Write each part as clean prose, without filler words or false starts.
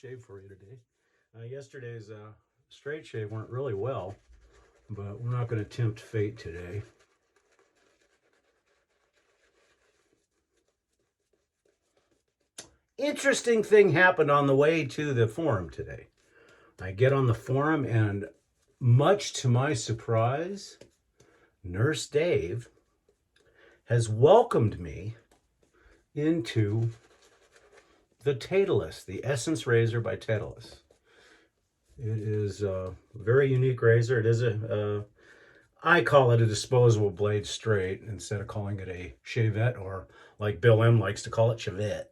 shave for you today. Yesterday's straight shave went really well, but we're not going to tempt fate today. Interesting thing happened on the way to the forum today. I get on the forum and much to my surprise, Nurse Dave has welcomed me into the Tatalis, the Essence Razor by Tatalis. It is a very unique razor. It is I call it a disposable blade straight instead of calling it a shavette, or like Bill M likes to call it, shavette.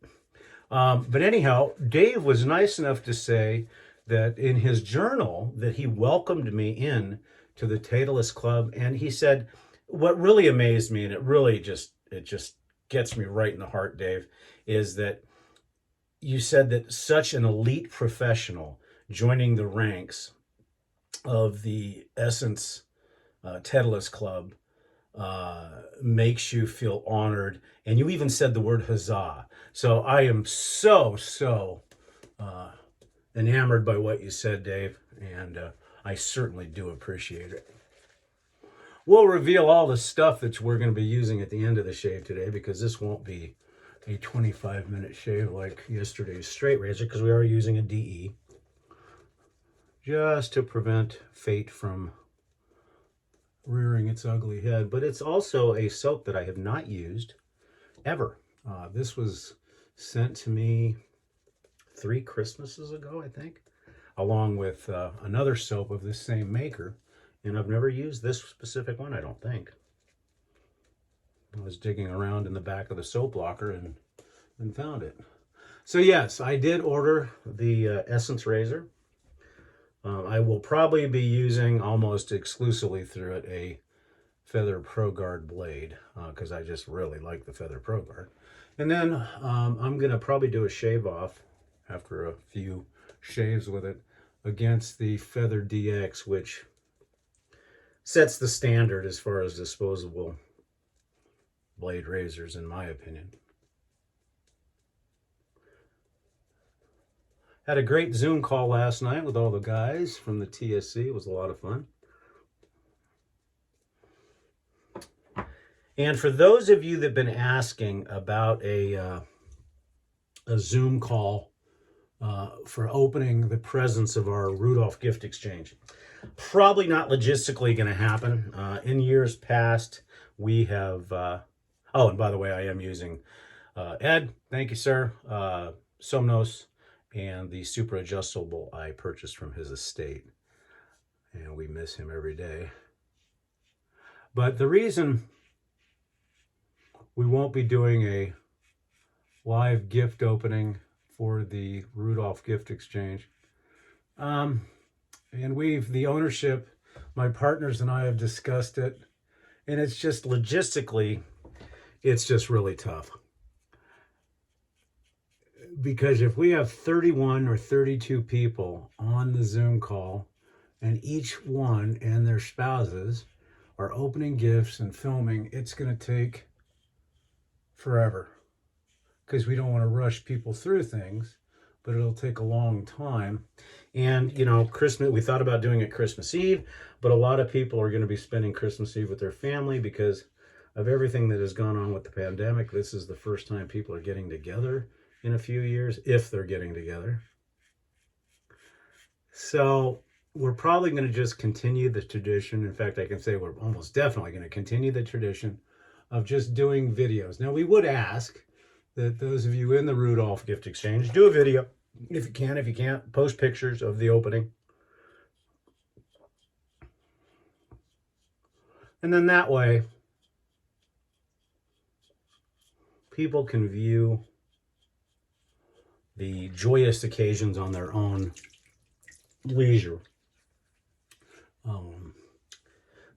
But anyhow, Dave was nice enough to say that in his journal that he welcomed me in to the Tatalis Club, and he said, what really amazed me, and it just gets me right in the heart, Dave, is that you said that such an elite professional joining the ranks of the Essence Tatalis Club makes you feel honored, and you even said the word huzzah. So I am so enamored by what you said, Dave, and I certainly do appreciate it. We'll reveal all the stuff that we're going to be using at the end of the shave today, because this won't be a 25-minute shave like yesterday's straight razor, because we are using a DE just to prevent fate from rearing its ugly head. But it's also a soap that I have not used ever. This was sent to me 3 Christmases ago, I think, along with another soap of this same maker, and I've never used this specific one, I don't think. I was digging around in the back of the soap locker and found it. So yes, I did order the Essence razor. I will probably be using almost exclusively through it a Feather Pro Guard blade, because I just really like the Feather Pro Guard. And then I'm going to probably do a shave off after a few shaves with it against the Feather DX, which sets the standard as far as disposable blade razors, in my opinion. Had a great Zoom call last night with all the guys from the TSC. It was a lot of fun. And for those of you that have been asking about a Zoom call for opening the presents of our Rudolph gift exchange, probably not logistically going to happen. In years past, we have... oh, and by the way, I am using Ed, thank you, sir, Somnos, and the super adjustable I purchased from his estate. And we miss him every day. But the reason we won't be doing a live gift opening for the Rudolph gift exchange, and the ownership, my partners and I have discussed it, and it's just logistically, it's just really tough. Because if we have 31 or 32 people on the Zoom call, and each one and their spouses are opening gifts and filming, it's going to take forever. Because we don't want to rush people through things, but it'll take a long time. And, you know, Christmas, we thought about doing it Christmas Eve, but a lot of people are going to be spending Christmas Eve with their family because of everything that has gone on with the pandemic. This is the first time people are getting together in a few years, if they're getting together. So we're probably going to just continue the tradition. In fact, I can say we're almost definitely going to continue the tradition of just doing videos. Now, we would ask that those of you in the Rudolph gift exchange do a video if you can. If you can't, post pictures of the opening. And then that way, people can view the joyous occasions on their own leisure.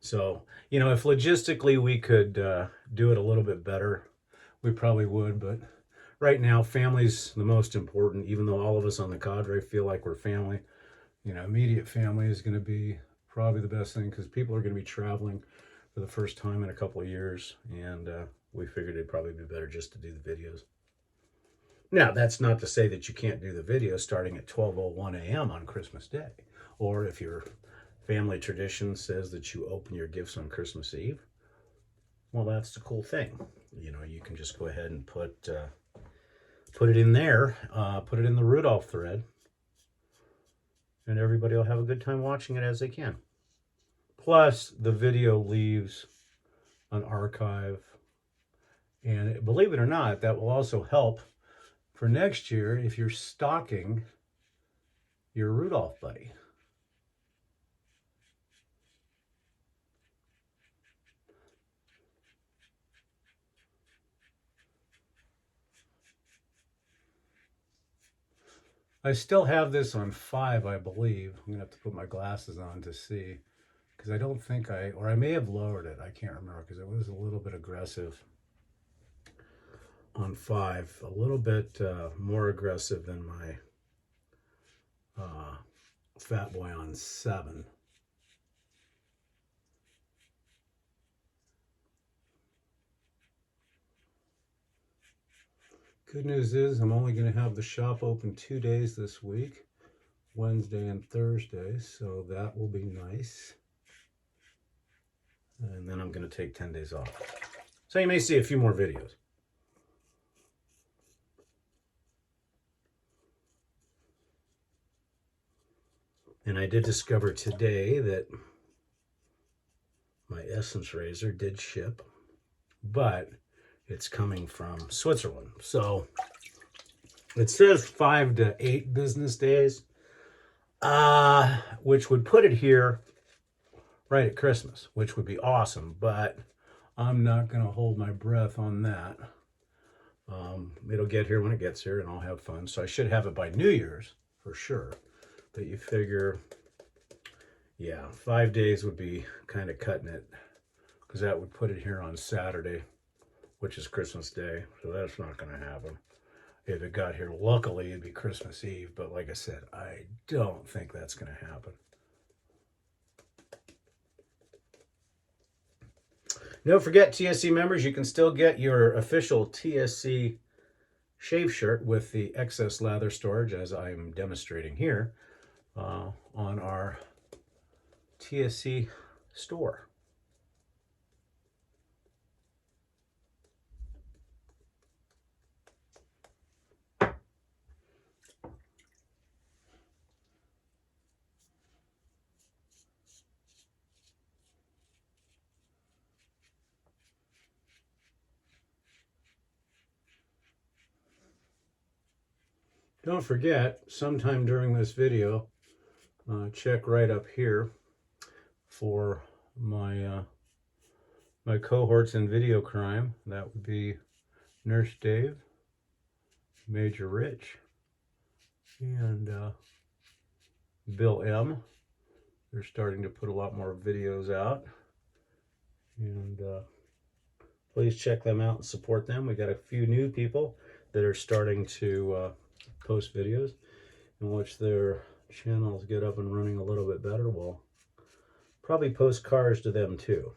So, you know, if logistically we could do it a little bit better, we probably would. But right now, family's the most important, even though all of us on the cadre feel like we're family. You know, immediate family is going to be probably the best thing, because people are going to be traveling for the first time in a couple of years. And we figured it'd probably be better just to do the videos. Now, that's not to say that you can't do the video starting at 12:01 a.m. on Christmas Day. Or if your family tradition says that you open your gifts on Christmas Eve, well, that's the cool thing. You know, you can just go ahead and put it in there, put it in the Rudolph thread, and everybody will have a good time watching it as they can. Plus, the video leaves an archive, and believe it or not, that will also help for next year if you're stocking your Rudolph buddy. I still have this on 5, I believe. I'm gonna have to put my glasses on to see, because I don't think or I may have lowered it. I can't remember, because it was a little bit aggressive on 5, a little bit more aggressive than my Fat Boy on 7. Good news is I'm only going to have the shop open 2 days this week, Wednesday and Thursday, so that will be nice. And then I'm going to take 10 days off. So you may see a few more videos. And I did discover today that my Essence razor did ship, but it's coming from Switzerland. So it says 5 to 8 business days, which would put it here right at Christmas, which would be awesome, but I'm not going to hold my breath on that. It'll get here when it gets here, and I'll have fun. So I should have it by New Year's for sure. But you figure, yeah, 5 days would be kind of cutting it, because that would put it here on Saturday, which is Christmas Day. So that's not going to happen. If it got here, luckily, it'd be Christmas Eve. But like I said, I don't think that's going to happen. Don't forget, TSC members, you can still get your official TSC shave shirt with the excess lather storage, as I'm demonstrating here, on our TSC store. Don't forget, sometime during this video, check right up here for my my cohorts in video crime. That would be Nurse Dave, Major Rich, and Bill M. They're starting to put a lot more videos out, and please check them out and support them. We got a few new people that are starting to post videos in which their channels get up and running a little bit better. We'll probably post cars to them too.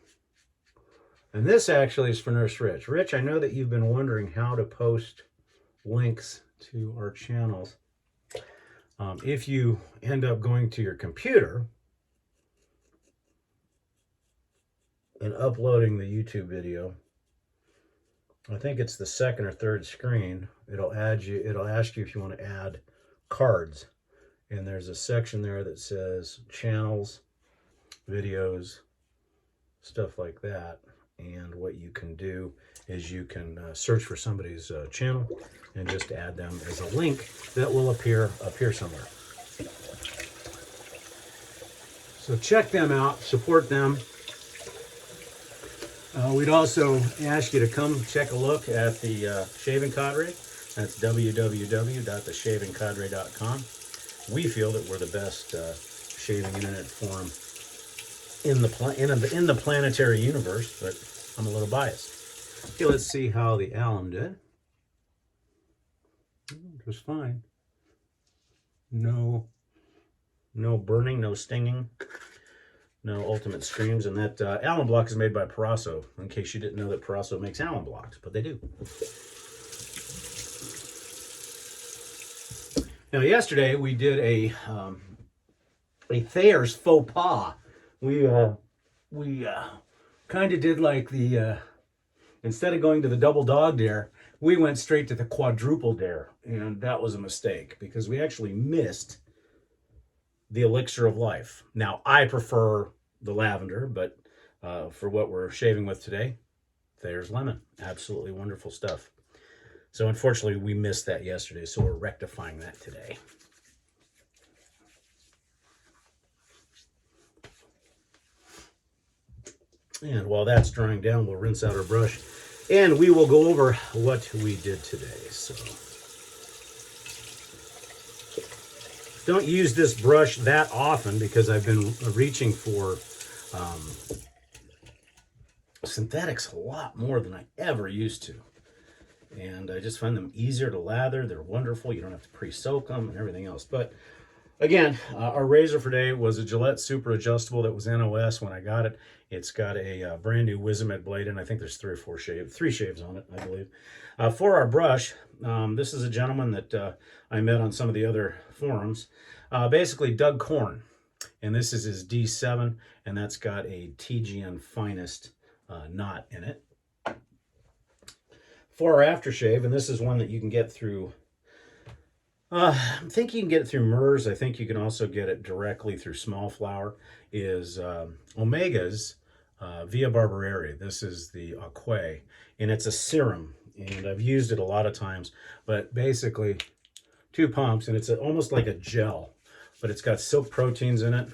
And this actually is for Nurse Rich. Rich, I know that you've been wondering how to post links to our channels. If you end up going to your computer and uploading the YouTube video, I think it's the second or third screen, it'll ask you if you want to add cards. And there's a section there that says channels, videos, stuff like that. And what you can do is you can search for somebody's channel and just add them as a link that will appear somewhere. So check them out, support them. We'd also ask you to come check a look at the Shaving Cadre. That's www.theshavingcadre.com. We feel that we're the best shaving internet forum in the planetary universe, but I'm a little biased. Okay, let's see how the alum did. It was fine. No burning, no stinging. No ultimate streams, and that alum block is made by Proraso, in case you didn't know that Proraso makes alum blocks, but they do. Now, yesterday we did a Thayer's faux pas. We kind of did like the instead of going to the double dog dare, we went straight to the quadruple dare, and that was a mistake because we actually missed the Elixir of Life. Now, I prefer the lavender, but for what we're shaving with today, Thayer's lemon. Absolutely wonderful stuff. So unfortunately, we missed that yesterday, so we're rectifying that today. And while that's drying down, we'll rinse out our brush, and we will go over what we did today. So don't use this brush that often because I've been reaching for synthetics a lot more than I ever used to. And I just find them easier to lather. They're wonderful. You don't have to pre-soak them and everything else. But again, our razor for today was a Gillette Super Adjustable that was NOS when I got it. It's got a brand new Wizamet blade, and I think there's three shaves on it, I believe. For our brush, this is a gentleman that I met on some of the other forums. Basically, Doug Korn, and this is his D7, and that's got a TGN Finest knot in it. For our aftershave, and this is one that you can get through, I think you can get it through MERS. I think you can also get it directly through Small Flower, is Omega's Via Barbariera. This is the Aquae, and it's a serum, and I've used it a lot of times, but basically 2 pumps, and it's almost like a gel, but it's got silk proteins in it,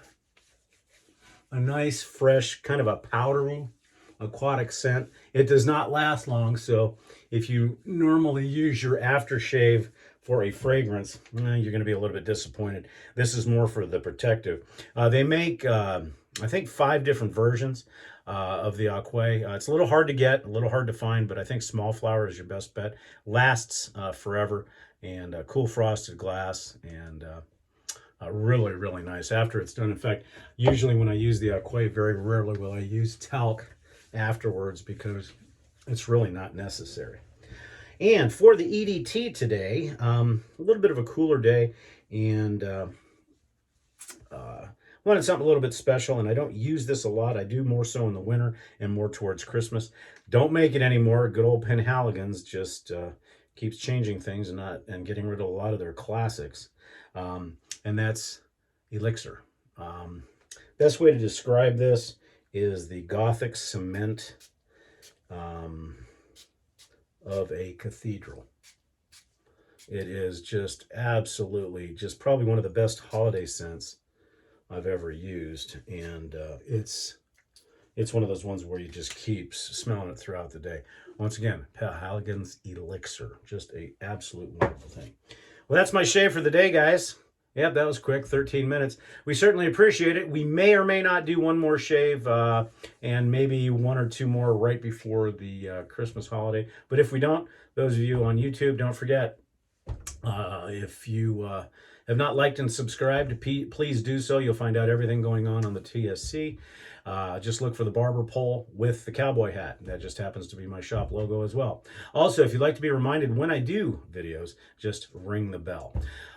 a nice, fresh, kind of a powdery, aquatic scent. It does not last long, so if you normally use your aftershave for a fragrance, you're going to be a little bit disappointed. This is more for the protective. They make, I think, 5 different versions of the Aquae. It's a little hard to get, a little hard to find, but I think Small Flower is your best bet. Lasts forever, and cool frosted glass, and really, really nice after it's done. In fact, usually when I use the Aquae, very rarely will I use talc afterwards because it's really not necessary. And for the EDT today, a little bit of a cooler day, and wanted something a little bit special, and I don't use this a lot. I do more so in the winter and more towards Christmas. Don't make it anymore. Good old Penhaligons just keeps changing things and getting rid of a lot of their classics, and that's Elixir. Best way to describe this is the Gothic cement of a cathedral. It is just absolutely, just probably one of the best holiday scents I've ever used, and it's one of those ones where you just keep smelling it throughout the day. Once again, Penhaligon's Elixir, just a absolute wonderful thing. Well, that's my shave for the day, guys. Yep, that was quick, 13 minutes. We certainly appreciate it. We may or may not do one more shave and maybe 1 or 2 more right before the Christmas holiday. But if we don't, those of you on YouTube, don't forget, if you have not liked and subscribed, please do so. You'll find out everything going on the TSC. Just look for the barber pole with the cowboy hat. That just happens to be my shop logo as well. Also, if you'd like to be reminded when I do videos, just ring the bell.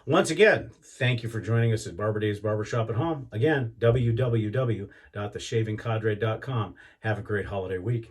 Once again, thank you for joining us at Barber Dave's Barbershop at Home. Again, www.theshavingcadre.com. Have a great holiday week.